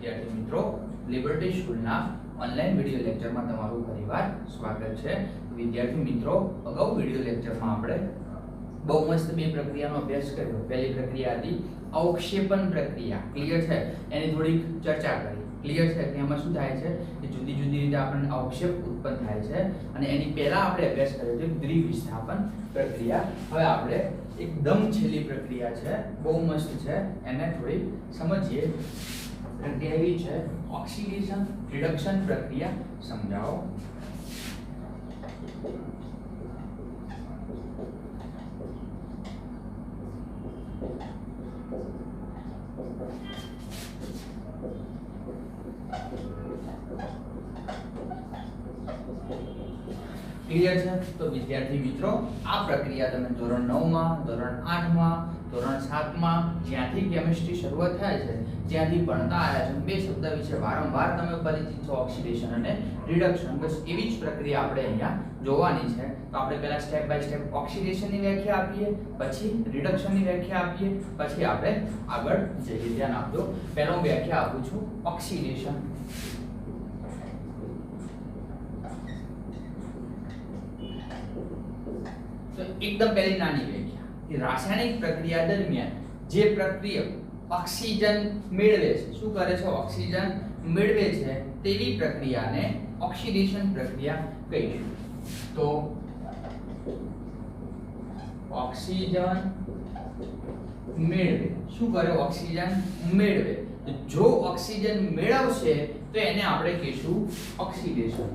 વિદ્યાર્થી મિત્રો, લિબર્ટી સ્કૂલના ઓનલાઈન વિડિયો લેક્ચરમાં તમારું ફરીવાર સ્વાગત છે. વિદ્યાર્થી મિત્રો, અગાઉ વિડિયો લેક્ચરમાં આપણે બહુ મસ્ત બે પ્રક્રિયાનો અભ્યાસ કર્યો. પહેલી પ્રક્રિયા હતી અવક્ષેપન પ્રક્રિયા. ક્લિયર છે? એની થોડીક ચર્ચા કરી. ક્લિયર છે કે એમાં શું થાય છે કે જુદી જુદી રીતે આપણને અવક્ષેપ ઉત્પન્ન થાય છે અને એની પહેલા આપણે અભ્યાસ કર્યો છે દ્વિવિસ્થાપન પ્રક્રિયા. હવે આપણે એકદમ છેલ્લી પ્રક્રિયા છે, બહુ મસ્ત છે, એને થોડી સમજીએ. પ્રક્રિયા એવી છે ઓક્સિડેશન રિડક્શન પ્રક્રિયા. સમજાવો. ક્લિયર છે? તો વિદ્યાર્થી મિત્રો, આ પ્રક્રિયા તમે ધોરણ 9 માં, ધોરણ 8 માં, ધોરણ 7 માં જ્યાંથી કેમિસ્ટ્રી શરૂઆત થાય છે ત્યાંથી ભણતા આવ્યા છો. બે શબ્દ વિશે વારંવાર તમે પરિચિત છો, ઓક્સિડેશન અને રિડક્શન. બસ એવી જ પ્રક્રિયા આપણે અહીંયા જોવાની છે. તો આપણે પહેલા સ્ટેપ બાય સ્ટેપ ઓક્સિડેશનની વ્યાખ્યા આપીએ, પછી રિડક્શનની વ્યાખ્યા આપીએ, પછી આપણે આગળ જઈએ. ધ્યાન આપજો. પહેલો હું વ્યાખ્યા આપું છું ઓક્સિડેશન. તો એકદમ પહેલી નાની વ્યાખ્યા કે રાસાયણિક પ્રક્રિયા દરમિયાન જે પ્રક્રિયક ઓક્સિજન મેળવે છે, શું કરે છે? ઓક્સિજન મેળવે છે, તેવી પ્રક્રિયાને ઓક્સિડેશન પ્રક્રિયા કહીશું. તો ઓક્સિજન મેળવે, શું કરે? ઓક્સિજન મેળવે. તો જો ઓક્સિજન મેળવશે તો એને આપણે કહીશું ઓક્સિડેશન.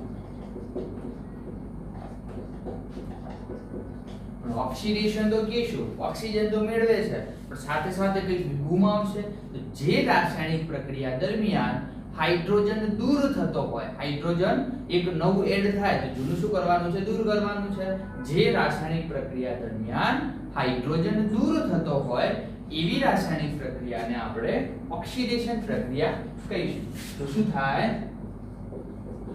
ઓક્સિડેશન તો કહીશું, ઓક્સિજન તો મેળવે છે પણ સાથે સાથે કંઈક ગુમાવશે. તો જે રાસાયણિક પ્રક્રિયા દરમિયાન હાઇડ્રોજન દૂર થતો હોય, હાઇડ્રોજન એક નવું એડ થાય તો જૂનું શું કરવાનું છે? દૂર કરવાનું છે. જે રાસાયણિક પ્રક્રિયા દરમિયાન હાઇડ્રોજન દૂર થતો હોય એવી રાસાયણિક પ્રક્રિયાને આપણે ઓક્સિડેશન પ્રક્રિયા કહીશું. તો શું થાય?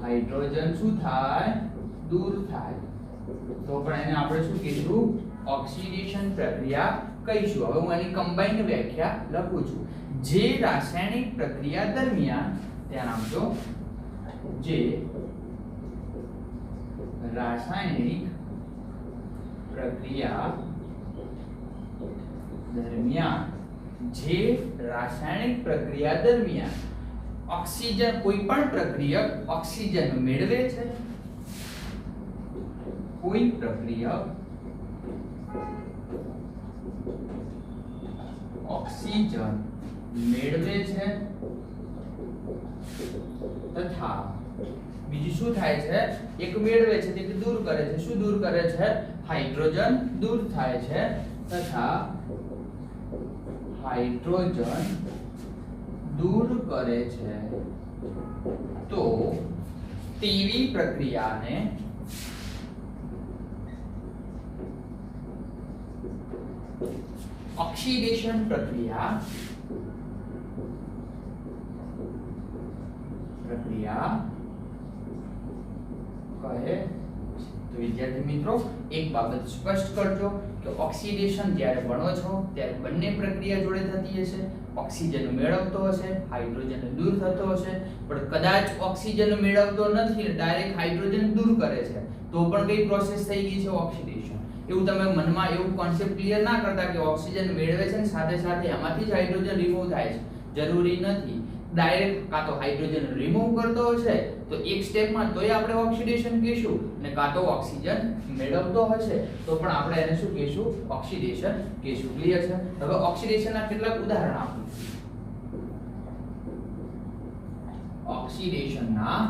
હાઇડ્રોજન શું થાય? દૂર થાય. તો પણ એને આપણે શું કહીશું? ઓક્સિડેશન પ્રક્રિયા કહીશું. હવે હું એની કમ્બાઈન્ડ વ્યાખ્યા લખું છું. જે રાસાયણિક પ્રક્રિયા દરમિયાન, ધ્યાન આપજો, જે રાસાયણિક પ્રક્રિયા દરમિયાન, જે રાસાયણિક પ્રક્રિયા દરમિયાન ઓક્સિજન, કોઈ પણ પ્રક્રિયક ઓક્સિજન મેળવે છે, કોઈ પ્રક્રિયક ઓક્સિજન મેળવે છે તથા બીજું શું થાય છે? એક મેળવે છે તે દૂર કરે છે. શું દૂર કરે છે? હાઇડ્રોજન દૂર થાય છે તથા હાઇડ્રોજન દૂર કરે છે તો તેવી પ્રક્રિયાને ઓક્સિડેશન પ્રક્રિયા કહે. તો વિદ્યાર્થી મિત્રો, એક બાબત સ્પષ્ટ કરજો કે ઓક્સિડેશન જ્યારે ભણો છો ત્યારે બંને પ્રક્રિયા જોડે થતી હશે. ઓક્સિજન મેળવતો હશે, હાઇડ્રોજન દૂર થતો હશે. પણ કદાચ ઓક્સિજન મેળવતો નથી, ડાયરેક્ટ હાઇડ્રોજન દૂર કરે છે, તો પણ કઈ પ્રોસેસ થઈ ગઈ છે? ઓક્સિડેશન. એવું તમે મનમાં એવું કોન્સેપ્ટ ક્લિયર ના કરતા કે ઓક્સિજન મેળવે છે ને સાથે સાથે એમાંથી જ હાઇડ્રોજન રિમૂવ થાય છે. જરૂરી નથી. ડાયરેક્ટ કાં તો હાઇડ્રોજન રિમૂવ કરતો હશે તો એક સ્ટેપમાં તોય આપણે ઓક્સિડેશન કહીશું, અને કાં તો ઓક્સિજન મેળવતો હશે તો પણ આપણે એને શું કહીશું? ઓક્સિડેશન કહીશું. ક્લિયર છે? હવે ઓક્સિડેશનના કેટલાક ઉદાહરણ આપું છું. ઓક્સિડેશનના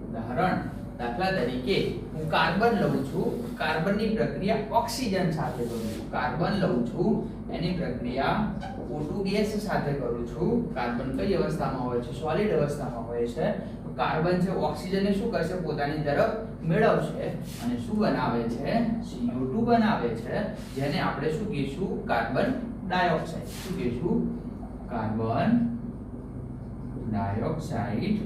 ઉદાહરણ, દાખલા તરીકે હું કાર્બન લઉં છું, કાર્બનની પ્રક્રિયા ઓક્સિજન સાથે કરું છું. કાર્બન લઉં છું, એની પ્રક્રિયા O2 ગેસ સાથે કરું છું. કાર્બન કઈ અવસ્થામાં હોય છે? સોલિડ અવસ્થામાં હોય છે. તો કાર્બન છે ઓક્સિજનને શું કરશે? પોતાની તરફ મેળવશે અને શું બનાવે છે? CO2 બનાવે છે, જેને આપણે શું કહીશું? Carbon dioxide. શું કહીશું? કાર્બન ડાયોક્સાઇડ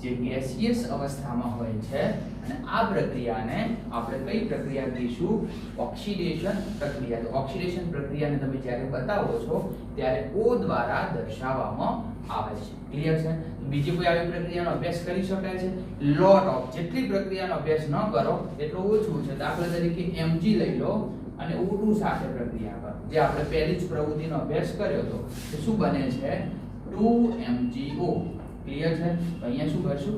જે ગેસિયસ અવસ્થામાં હોય છે અને આ પ્રક્રિયાને આપણે કઈ પ્રક્રિયા કહીશું? ઓક્સિડેશન પ્રક્રિયા. તો ઓક્સિડેશન પ્રક્રિયાને તમે જ્યારે બતાવો છો ત્યારે O દ્વારા દર્શાવવામાં આવે છે. ક્લિયર છે? બીજી કોઈ આવી પ્રક્રિયાનો અભ્યાસ કરી શકાય છે? Lot of. જેટલી પ્રક્રિયાનો અભ્યાસ ન કરો એટલું ઓછું છે. દાખલા તરીકે Mg લઈ લો અને O2 સાથે પ્રક્રિયા કરો, જે આપણે પહેલી જ પ્રવૃત્તિનો અભ્યાસ કર્યો હતો. તો શું બને છે? 2MgO. ક્લિયર છે? તો અહીંયા શું કરશું?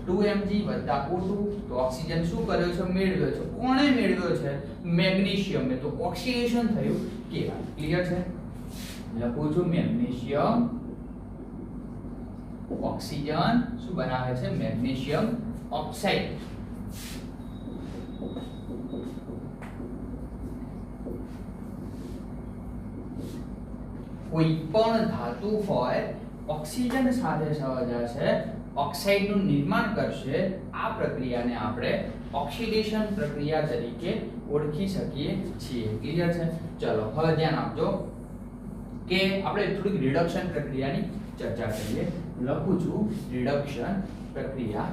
2Mg + O2. તો ઓક્સિજન શું કર્યો છે? મેળવ્યો છે. કોણે મેળવ્યો છે? મેગ્નેશિયમે. તો ઓક્સિડેશન થયું કહેવાય. ક્લિયર છે? લખું છું મેગ્નેશિયમ. ઓક્સિજન શું બનાવે છે? Magnesium oxide. કોઈ પણ ધાતુ હોય ઓક્સિજન સાથે સહજાશે, ઓક્સાઇડનું નિર્માણ કરશે. આ પ્રક્રિયાને આપણે ઓક્સિડેશન પ્રક્રિયા તરીકે ઓળખી શકીએ છીએ. ક્લિયર છે? ચલો હવે ધ્યાન આપજો કે આપણે થોડીક રિડક્શન પ્રક્રિયાની ચર્ચા કરીએ. લખું છું રિડક્શન પ્રક્રિયા.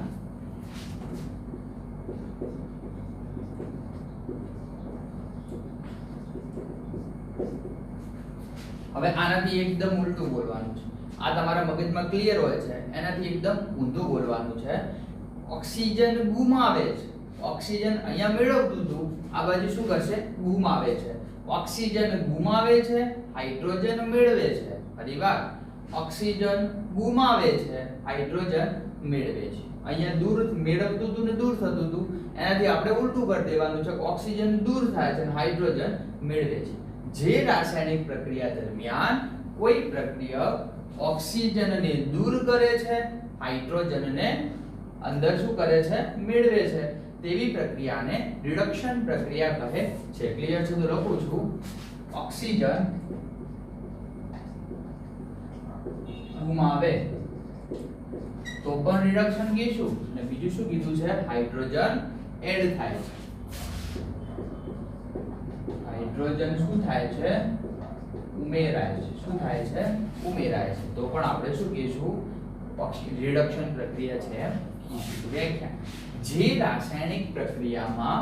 હવે આનાથી એકદમ ઉલટું બોલવાનું છે. આ તમારા મગજમાં ક્લિયર હોય છે, એનાથી એકદમ ઊંધું બોલવાનું છે. ઓક્સિજન ગુમાવે છે. ઓક્સિજન અહીંયા મેળવતું હતું, આ બાજુ શું કરશે? ગુમાવે છે. ઓક્સિજન ગુમાવે છે, હાઇડ્રોજન મેળવે છે. ફરી વાર, ઓક્સિજન ગુમાવે છે, હાઇડ્રોજન મેળવે છે. અહીંયા દૂર મેળવતું હતું ને દૂર થતું હતું, એનાથી આપણે ઉલટું કરી દેવાનું છે. ઓક્સિજન દૂર થાય છે અને હાઇડ્રોજન મેળવે છે. જે રાસાયણિક પ્રક્રિયા દરમિયાન કોઈ પ્રક્રિયક ઓક્સિજનને દૂર કરે છે, હાઇડ્રોજનને અંદર શું કરે છે? મેળવે છે, તેવી પ્રક્રિયાને રિડક્શન પ્રક્રિયા કહે છે. ક્લિયર છે? તો લખું છું ઓક્સિજન ગુમાવે તો પણ રિડક્શન કહીશું, અને બીજું શું કીધું છે? હાઇડ્રોજન એડ થાય છે. હાઇડ્રોજન શું થાય છે? ઉમેરાય છે. શું થાય છે? ઉમેરાય છે. તો પણ આપણે શું કહીશું? રિડક્શન પ્રક્રિયા છે કહીશું. વ્યાખ્યા: જે રાસાયણિક પ્રક્રિયામાં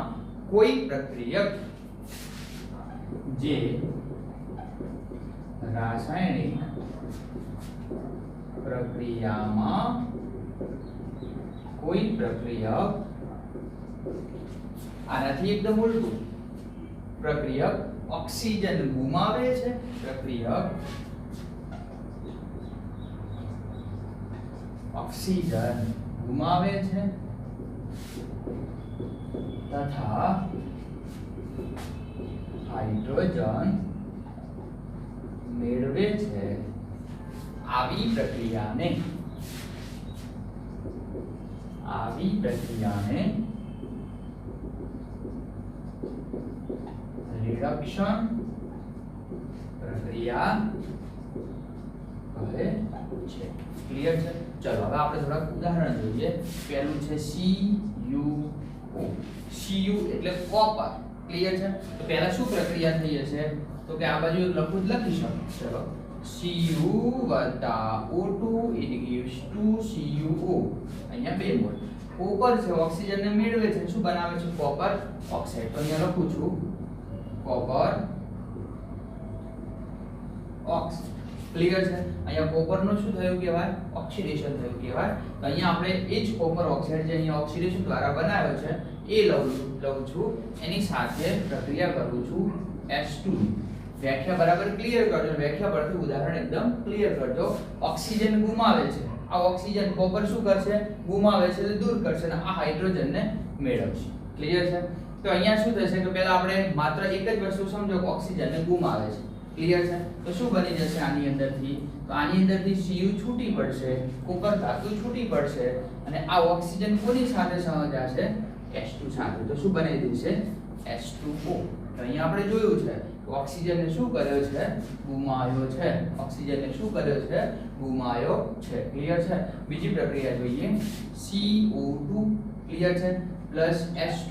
કોઈ પ્રક્રિયક જે રાસાયણિક પ્રક્રિયામાં કોઈ પ્રક્રિયક, આનાથી એકદમ ઉલટું, પ્રક્રિયક ઓક્સિજન ગુમાવે છે, પ્રક્રિયક ઓક્સિજન ગુમાવે છે તથા હાઇડ્રોજન મેળવે છે, આવી પ્રક્રિયાને રિડક્શન પ્રક્રિયા કહે છે. ક્લિયર છે? ચલો હવે આપણે થોડા ઉદાહરણ જોઈએ. પહેલું છે CuO. Cu એટલે કોપર. ક્લિયર છે? તો પહેલા શું પ્રક્રિયા થઈ હશે? તો કે આ બાજુ લખું લખી શકો. ચલો Cu + O2 it gives 2CuO. અહીંયા 2 મોલ કોપર છે, ઓક્સિજનને મેળવે છે, શું બનાવે છે? Copper oxide. તો અહીંયા લખું છું કોપર ઓક્સ. ક્લિયર છે? અહીંયા કોપરનું શું થયું કહેવાય? ઓક્સિડેશન થયું કહેવાય. તો અહીંયા આપણે એ જ કોપર ઓક્સાઇડ જે અહીંયા ઓક્સિડેશન દ્વારા બનાવ્યો છે એ લઉં છું, એની સાથે પ્રક્રિયા કરું છું H2. વ્યાખ્યા બરાબર ક્લિયર કરજો. વ્યાખ્યા પરથી ઉદાહરણ એકદમ ક્લિયર કરજો. ઓક્સિજન ગુમાવે છે, આ ઓક્સિજન કોપર શું કરશે? ગુમાવે છે એટલે દૂર કરશે અને આ હાઇડ્રોજનને મેળવશે. ક્લિયર છે? તો અહીંયા શું થશે કે પહેલા આપણે માત્ર એક જ વસ્તુ સમજો કે ઓક્સિજનને ગુમાવે છે. ક્લિયર છે? તો શું બની જશે આની અંદરથી? તો આની અંદરથી Cu છૂટી પડશે, કોપર ધાતુ છૂટી પડશે અને આ ઓક્સિજન કોની સાથે સહજાશે? H2 સાથે. તો શું બની જશે? H2O. તો અહીંયા આપણે જોયું છે ઓક્સિજનને શું કર્યો છે? ગુમાવ્યો છે. ઓક્સિજનને શું કર્યો છે? ગુમાવ્યો છે. ક્લિયર છે? બીજી પ્રક્રિયા જોઈએ. CO2. ક્લિયર છે? +H2.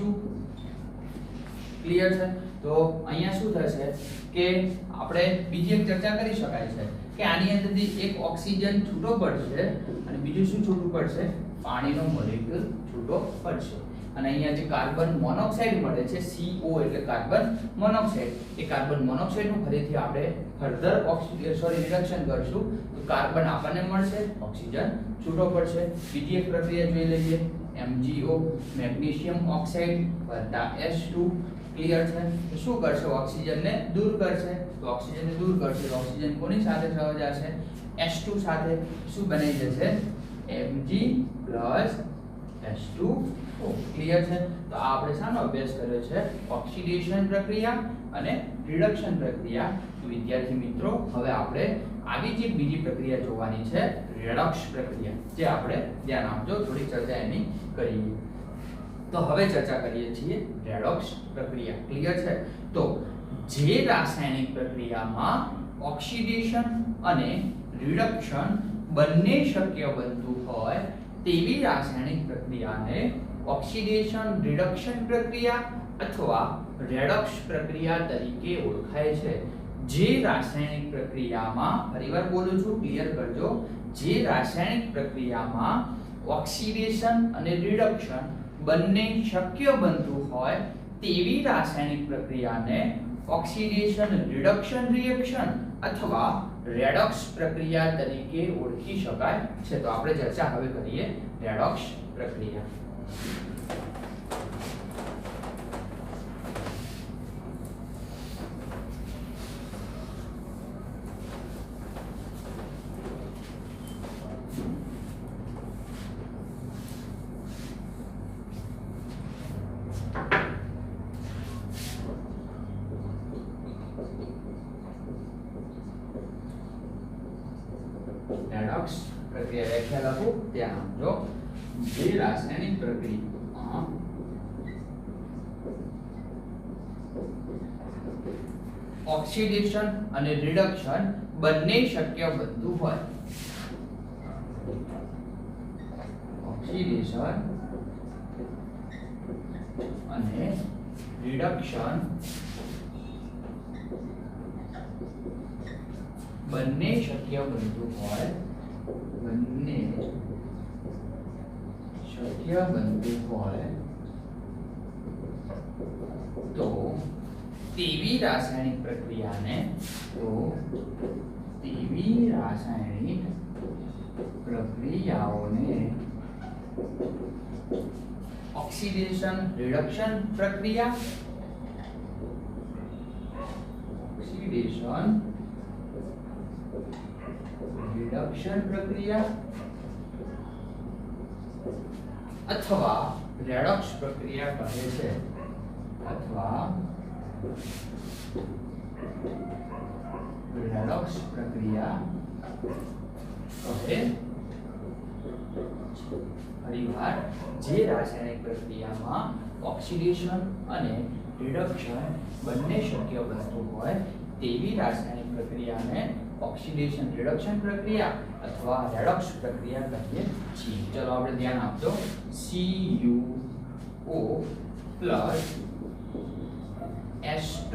ક્લિયર છે? તો અહીંયા શું થશે કે આપણે બીજી એક ચર્ચા કરી શકાય છે કે આની અંદરથી એક ઓક્સિજન છૂટો પડશે અને બીજું શું છૂટું પડશે, પાણીનો મોલેક્યુલ છૂટો પડશે. અને અહીંયા જે કાર્બન મોનોક્સાઇડ મળે છે CO એટલે કાર્બન મોનોક્સાઇડ, એ કાર્બન મોનોક્સાઇડ નું ફરીથી આપણે ફર્ધર રિડક્શન કરશું તો કાર્બન આપણને મળશે, ઓક્સિજન છૂટો પડશે. બીજી એક પ્રક્રિયા જોઈ લઈએ, MgO મેગ્નેશિયમ ઓક્સાઇડ વત્તા H2. ક્લિયર છે? તો શું કરશે, ઓક્સિજનને દૂર કરશે. તો ઓક્સિજનને દૂર કરશે તો ઓક્સિજન કોની સાથે સહજાશે, H2 સાથે. શું બની જશે, Mg H2O. ક્લિયર છે? તો આ આપણે શાનો અભ્યાસ કર્યો છે, ઓક્સિડેશન પ્રક્રિયા અને રિડક્શન પ્રક્રિયા. તો વિદ્યાર્થી મિત્રો હવે આપણે આવી જે બીજી પ્રક્રિયા જોવાની છે, રેડોક્સ પ્રક્રિયા, જે આપણે ધ્યાન આપજો, થોડી ચર્ચા એની કરીએ. તો હવે ચર્ચા કરીએ છીએ રેડોક્સ પ્રક્રિયા. ક્લિયર છે? તો જે રાસાયણિક પ્રક્રિયામાં ઓક્સિડેશન અને રિડક્શન બંને શક્ય બનતું હોય તેવી રાસાયણિક પ્રક્રિયાને ઓક્સિડેશન રિડક્શન પ્રક્રિયા અથવા રેડોક્સ પ્રક્રિયા તરીકે ઓળખાય છે. જે રાસાયણિક પ્રક્રિયામાં, ફરીવાર બોલું છું, ક્લિયર કરજો, જે રાસાયણિક પ્રક્રિયામાં ઓક્સિડેશન અને રિડક્શન બંને શક્ય બનતું હોય તેવી રાસાયણિક પ્રક્રિયાને ઓક્સિડેશન રિડક્શન રિએક્શન અથવા રેડોક્સ પ્રક્રિયા તરીકે ઓળખી શકાય છે. તો આપણે ચર્ચા હવે કરીએ રેડોક્સ પ્રક્રિયા. રેડોક્સ પ્રક્રિયા વ્યાખ્યા લખું ત્યાં જો, જે રાસાયણિક પ્રક્રિયા ઓક્સિડેશન અને રિડક્શન બંને શક્ય બનતું હોય, ઓક્સિડેશન અને રિડક્શન બંને શક્ય બનતું હોય, બંને શક્ય બનતું હોય તો તેવી રાસાયણિક પ્રક્રિયાને, તો તેવી રાસાયણિક પ્રક્રિયાઓને ઓક્સિડેશન રિડક્શન પ્રક્રિયા, ઓક્સિડેશન રિડક્શન પ્રક્રિયા અથવા રેડોક્સ પ્રક્રિયા કહે છે, અથવા રેડોક્સ પ્રક્રિયા કહે. ફરીવાર, જે રાસાયણિક પ્રક્રિયામાં ઓક્સિડેશન અને રિડક્શન બંને શક્ય બનતું હોય તેવી રાસાયણિક પ્રક્રિયાને ઓક્સિડેશન રિડક્શન પ્રક્રિયા અથવા રેડોક્સ પ્રક્રિયા કહીએ છીએ. ચલો આપણે ધ્યાન આપજો. CuO H2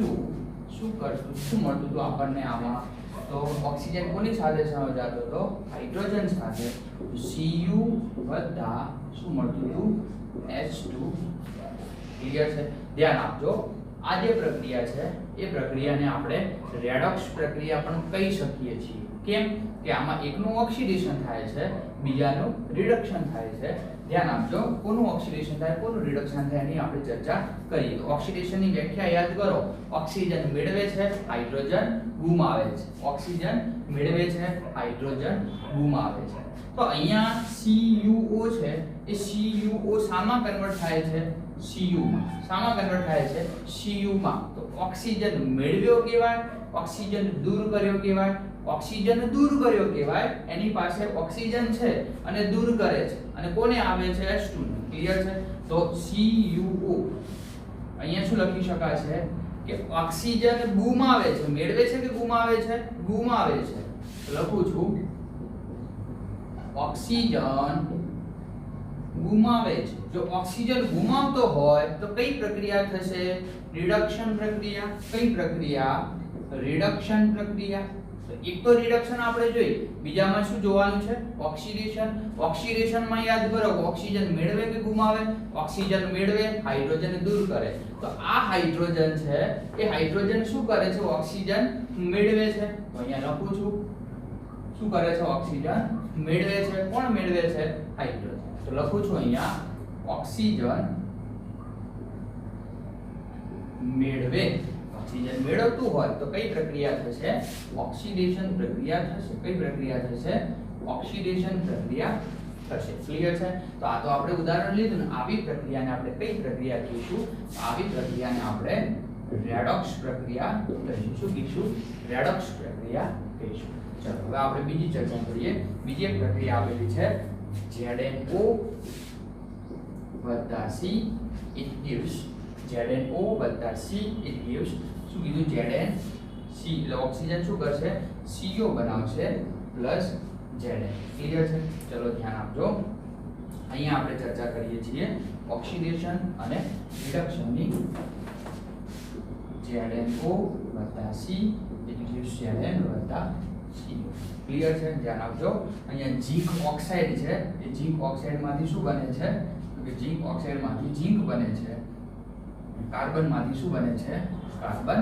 શું કરશું, શું મળતું હતું આપણને આમાં, તો ઓક્સિજન કોની સાથે સહજાતો હતો, હાઇડ્રોજન સાથે. Cu વત્તા શું મળતું હતું, H2. ક્લિયર છે? ધ્યાન આપજો. આ જે પ્રક્રિયા છે એ પ્રક્રિયાને આપણે રેડોક્સ પ્રક્રિયા પણ કહી શકીએ છીએ. કેમ કે આમાં એકનું ઓક્સિડેશન થાય છે, બીજાનું રિડક્શન થાય છે. ધ્યાન આપજો, કોનું ઓક્સિડેશન થાય, કોનું રિડક્શન થાય એની આપણે ચર્ચા કરીએ. તો ઓક્સિડેશનની વ્યાખ્યા યાદ કરો, ઓક્સિજન મેળવે છે, હાઇડ્રોજન ગુમાવે છે. ઓક્સિજન મેળવે છે, હાઇડ્રોજન ગુમાવે છે. તો અહીંયા CuO છે, એ CuO શામાં કન્વર્ટ થાય છે, Cu માં. શામાં કન્વર્ટ થાય છે, Cu માં. તો ઓક્સિજન મેળવ્યો કહેવાય, ઓક્સિજન દૂર કર્યો કહેવાય. ઓક્સિજન દૂર કર્યો કહેવાય, એની પાસે ઓક્સિજન છે અને દૂર કરે છે, અને કોને આવે છે, H2 ને. ક્લિયર છે? તો CuO અહીંયા શું લખી શકાય છે કે ઓક્સિજન ગુમાવે છે, મેળવે છે કે ગુમાવે છે, ગુમાવે છે. લખું છું, ઓક્સિજન ગુમાવે છે. જો ઓક્સિજન ગુમાવતો હોય તો કઈ પ્રક્રિયા થશે, રિડક્શન પ્રક્રિયા. કઈ પ્રક્રિયા, રિડક્શન પ્રક્રિયા. તો એક તો રિડક્શન આપણે જોઈ, બીજામાં શું જોવાનું છે? ઓક્સિડેશન. ઓક્સિડેશનમાં યાદ કરો ઓક્સિજન મેળવે કે ગુમાવે? ઓક્સિજન મેળવે, હાઇડ્રોજન દૂર કરે. તો આ હાઇડ્રોજન છે એ હાઇડ્રોજન શું કરે છે? ઓક્સિજન મેળવે છે. તો અહીંયા લખું છું શું કરે છે? ઓક્સિજન મેળવે છે. કોણ મેળવે છે? હાઇડ્રોજન. તો લખું છું અહીંયા ઓક્સિજન મેળવે. ઓક્સિજન મેળવતું હોય તો કઈ પ્રક્રિયા થશે? ઓક્સિડેશન પ્રક્રિયા થશે. કઈ પ્રક્રિયા થશે? ઓક્સિડેશન પ્રક્રિયા થશે. ક્લિયર છે? તો આ તો આપણે ઉદાહરણ લીધું ને, આવી પ્રક્રિયાને આપણે કઈ પ્રક્રિયા કહીશું? આવી પ્રક્રિયાને આપણે રેડોક્સ પ્રક્રિયા કહીશું. શું કહીશું? રેડોક્સ પ્રક્રિયા કહીશું. ચલો હવે આપણે બીજી ચર્ચા કરીએ. બીજી એક પ્રક્રિયા આપેલી છે ZNO + C it gives ZNO + C it gives શું કીધું? ZnC એટલે ઓક્સિજન શું કરશે? CO બનાવશે પ્લસ Zn. ક્લિયર છે? ચલો ધ્યાન આપજો. અહીંયા આપણે ચર્ચા કરીએ છીએ ઓક્સિડેશન અને રિડક્શનની. ZNO + C it gives Zn + CO. Clear છે? ધ્યાન આપજો. અહીંયા ઝીંક ઓક્સાઇડ છે, એ ઝીંક ઓક્સાઇડમાંથી શું બને છે? કે ઝીંક ઓક્સાઇડમાંથી ઝીંક બને છે. કાર્બનમાંથી શું બને છે? Carbon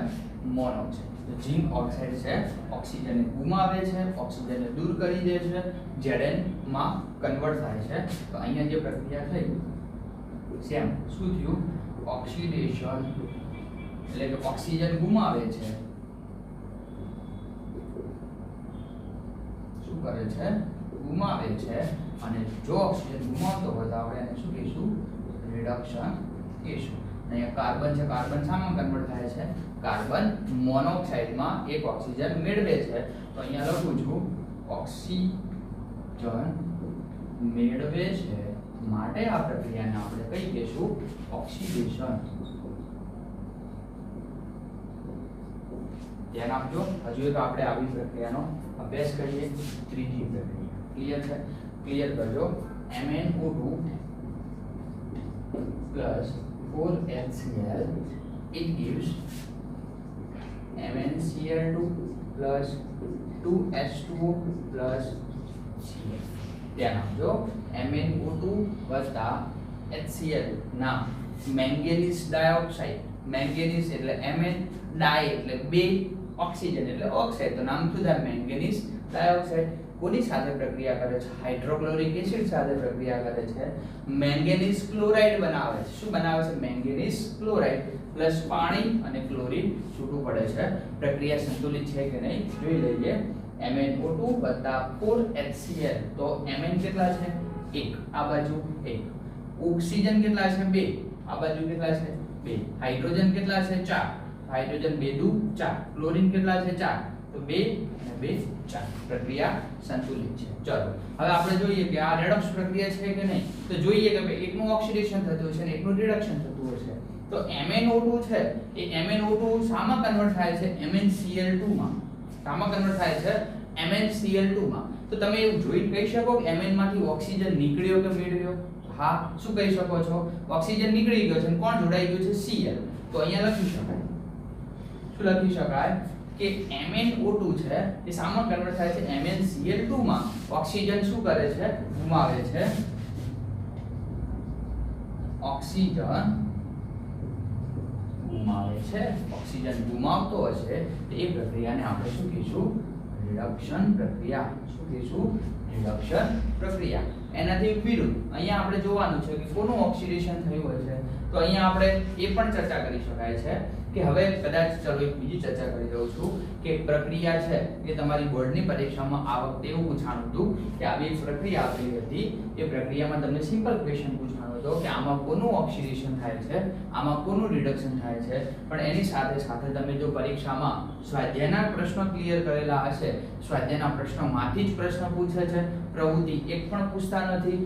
monoxide. તો ઝીંક ઓક્સાઇડ છે ઓક્સિજનને ગુમાવે છે, ઓક્સિજનને દૂર કરી દે છે, Zn માં કન્વર્ટ થાય છે. તો અહીંયા જે પ્રક્રિયા થઈ સેમ શું થયું? ઓક્સિડેશન એટલે કે ઓક્સિજન ગુમાવે છે. શું કરે છે? ગુમાવે છે. અને જો ઓક્સિજન ગુમાવતો હોય તો આપણે એને શું કહીશું? રિડક્શન કહીશું. અહીંયા કાર્બન છે, કાર્બન શામાં કન્વર્ટ થાય છે? કાર્બન મોનોક્સાઇડમાં એક ઓક્સિજન મેળવે છે. તો અહીંયા લખું છું ઓક્સિજન મેળવે છે, માટે આ પ્રક્રિયાને આપણે કઈ કહીશું? ઓક્સિડેશન. ધ્યાન આપજો. હજુ એક આપણે આવી પ્રક્રિયાનો અભ્યાસ કરીએ. ત્રીજી પ્રક્રિયા. ક્લિયર છે? ક્લિયર કરજો. MnO2 + 4HCl it gives MnCl2 + 2H2O + Cl. ધ્યાન આપજો. MnO2 + HCl ના મેંગેનીઝ ડાયોક્સાઇડ. મેંગેનીઝ એટલે Mn, ડાય એટલે બે, ઓક્સિજન એટલે ઓક્સાઇડ. તો નામ શું થાય? Manganese dioxide. કોની સાથે પ્રક્રિયા કરે છે? હાઇડ્રોક્લોરિક એસિડ સાથે પ્રક્રિયા કરે છે. મેંગેનીઝ ક્લોરાઇડ બનાવે છે. શું બનાવે છે? મેંગેનીઝ ક્લોરાઇડ પ્લસ પાણી અને ક્લોરીન છૂટું પડે છે. પ્રક્રિયા સંતુલિત છે કે નહીં જોઈ લઈએ. MnO2 + 4HCl. તો Mn કેટલા છે? 1. આ બાજુ 1. ઓક્સિજન કેટલા છે? 2. આ બાજુ કેટલા છે? 2. હાઇડ્રોજન કેટલા છે? 4. હાઇડ્રોજન 2 દુ 4. ક્લોરીન કેટલા છે? 4. તો 2 અને 2 4. પ્રક્રિયા સંતુલિત છે. ચલો હવે આપણે જોઈએ કે આ રેડોક્સ પ્રક્રિયા છે કે નહીં. તો જોઈએ કે ભાઈ એકનું ઓક્સિડેશન થતું હશે અને એકનું રિડક્શન થતું હશે. તો MnO2 છે એ MnO2 શામાં કન્વર્ટ થાય છે? MnCl2 માં. શામાં કન્વર્ટ થાય છે? MnCl2 માં. તો તમે એવું જોઈ કહી શકો કે Mn માંથી ઓક્સિજન નીકળ્યો કે મેળવ્યો? હા, શું કહી શકો છો? ઓક્સિજન નીકળી ગયો છે અને કોણ જોડાઈ ગયું છે? Cl. તો અહીંયા લખી શકાય. શું લખી શકાય? કે MnO2 છે એ શામાં કન્વર્ટ થાય છે? MnCl2 માં. ઓક્સિજન શું કરે છે? ગુમાવે છે. ઓક્સિજન ગુમાવે છે. ઓક્સિજન ગુમાવતો હશે તો એ પ્રક્રિયાને આપણે શું કહીશું? રિડક્શન પ્રક્રિયા. શું કહીશું? રિડક્શન પ્રક્રિયા. એનાથી વિરુદ્ધ અહીંયા આપણે જોવાનું છે કે કોનું ઓક્સિડેશન થયું હશે. તો અહીંયા આપણે એ પણ ચર્ચા કરી શકાય છે કે હવે કદાચ ચલો એક બીજી ચર્ચા કરી દઉં છું કે પ્રક્રિયા છે એ તમારી બોર્ડની પરીક્ષામાં આ વખતે એવું પૂછાણું હતું કે આવી એક પ્રક્રિયા આપેલી હતી. એ પ્રક્રિયામાં તમને સિમ્પલ ક્વેશ્ચન પૂછવાનો હતો કે આમાં કોનું ઓક્સિડેશન થાય છે, આમાં કોનું રિડક્શન થાય છે. પણ એની સાથે સાથે તમે જો પરીક્ષામાં સ્વાધ્યાયના પ્રશ્નો ક્લિયર કરેલા હશે, સ્વાધ્યાયના પ્રશ્નોમાંથી જ પ્રશ્ન પૂછે છે, પ્રવૃત્તિ એક પણ પૂછતા નથી.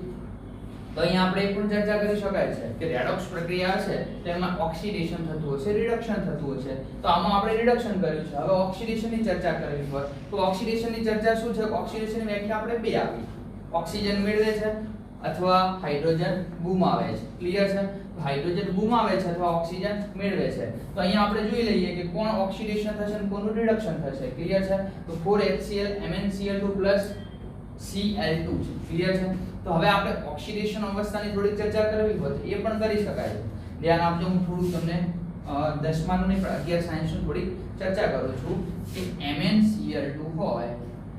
તો અહીંયા આપણે એ પણ ચર્ચા કરી શકાય છે કે રેડોક્સ પ્રક્રિયા છે તેમાં ઓક્સિડેશન થતું હશે, રિડક્શન થતું હશે. તો આમાં આપણે રિડક્શન કર્યું છે. હવે ઓક્સિડેશનની ચર્ચા કરવી હોય તો ઓક્સિડેશનની ચર્ચા શું છે? ઓક્સિડેશનની વ્યાખ્યા આપણે બે આપી. ઓક્સિજન મેળવે છે, અથવા હાઇડ્રોજન ગુમાવે છે. ક્લિયર છે? તો હાઇડ્રોજન ગુમાવે છે અથવા ઓક્સિજન મેળવે છે. તો અહીંયા આપણે જોઈ લઈએ કે કોણ ઓક્સિડેશન થશે અને કોનું રિડક્શન થશે. ક્લિયર છે? તો 4HCl MnCl2 Cl2 છે. ક્લિયર છે? તો હવે આપણે ઓક્સિડેશન અવસ્થાની થોડી ચર્ચા કરવી હોય તો એ પણ કરી શકાય છે. ધ્યાન આપજો, હું થોડું તમને 10માનું નહીં પણ 11 સાયન્સનું થોડી ચર્ચા કરું છું કે MnCl2 હોય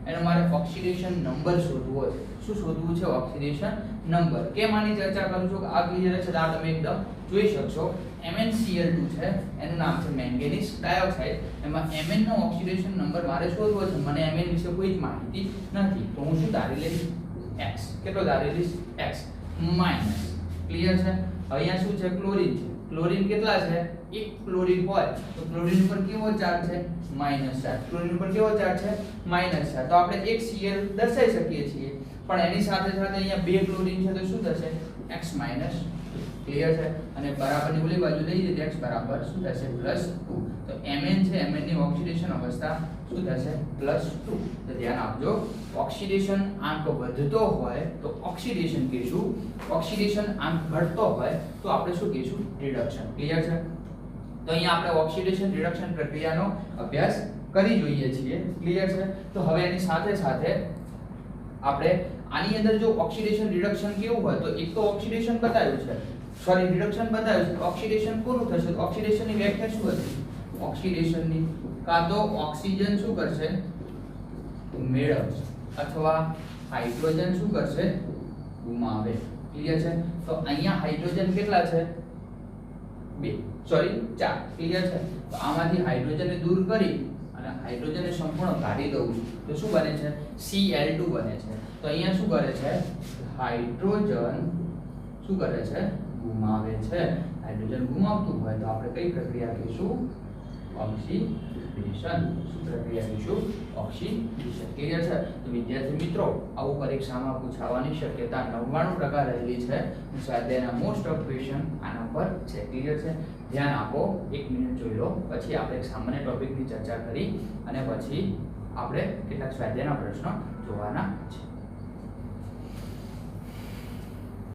એનો મારે ઓક્સિડેશન નંબર શોધવો છે. શું શોધવું છે? Oxidation number. કેમ આની ચર્ચા કરું છું કે આ ક્લિયર છે, આ તમે એકદમ જોઈ શકશો. MnCl2 છે, એનું નામ છે મેંગેનીઝ ડાયોક્સાઇડ. એમાં Mn નો ઓક્સિડેશન નંબર મારે શોધવો છે. મને Mn વિશે કોઈ જ માહિતી નથી, તો હું શું ધારી લઈશ? X. કેટલો ધારી લઈશ? X minus. ક્લિયર છે? અહીંયા શું છે? ક્લોરીન છે. ક્લોરીન કેટલા છે? એક ક્લોરીન હોય તો ક્લોરીન ઉપર કેવો ચાર્જ છે? Minus charge. ક્લોરીન ઉપર કેવો ચાર્જ છે? Minus charge. તો આપણે એક Cl દર્શાવી શકીએ છીએ, પણ એની સાથે સાથે અહીંયા બે ક્લોરીન છે તો શું થશે? X minus. ક્લિયર છે? અને બરાબરની ઓલી બાજુ લઈ જઈએ x બરાબર શું થશે? +2. તો Mn છે, Mn ની ઓક્સિડેશન અવસ્થા શું થશે? +2. તો ધ્યાન આપજો, ઓક્સિડેશન આંક વધતો હોય તો ઓક્સિડેશન કહીશું, ઓક્સિડેશન આંક ઘટતો હોય તો આપણે શું કહીશું? રિડક્શન. ક્લિયર છે? તો અહીંયા આપણે ઓક્સિડેશન રિડક્શન પ્રક્રિયાનો અભ્યાસ કરી જોઈએ છીએ. ક્લિયર છે? તો હવે એની સાથે સાથે આપણે આની અંદર જો ઓક્સિડેશન રિડક્શન કેવું હોય તો એક તો ઓક્સિડેશન બતાવ્યું છે, સોરી રિડક્શન બતાવ્યું છે. ઓક્સિડેશન કોનું થશે? તો ઓક્સિડેશનની વ્યાખ્યા શું હતી? ઓક્સિડેશનની કાં તો ઓક્સિજન શું કરશે? મેળવશે અથવા હાઇડ્રોજન શું કરશે? ગુમાવે. ક્લિયર છે? તો અહીંયા હાઇડ્રોજન કેટલા છે? 2 સોરી 4. ક્લિયર છે? તો આમાંથી હાઇડ્રોજનને દૂર કરી અને હાઇડ્રોજનને સંપૂર્ણ કાઢી દઉં છું તો શું બને છે? Cl2 બને છે. તો અહીંયા શું કરે છે? હાઇડ્રોજન શું કરે છે? ગુમાવે છે. હાઇડ્રોજન ગુમાવતું હોય તો આપણે કઈ પ્રક્રિયા કહીશું? ઓક્સિડેશન. શું પ્રક્રિયા કહીશું? ઓક્સિડેશન. ક્લિયર છે? તો વિદ્યાર્થી મિત્રો, આવું પરીક્ષામાં પૂછાવાની શક્યતા 99% રહેલી છે. સ્વાધ્યાયના મોસ્ટ ઓફ ક્વેશ્ચન આના પર છે. ક્લિયર છે? ધ્યાન આપો, 1 મિનિટ જોઈ લો, પછી આપણે એક સામાન્ય ટોપિકની ચર્ચા કરી અને પછી આપણે કેટલાક સ્વાધ્યાયના પ્રશ્નો જોવાના છે.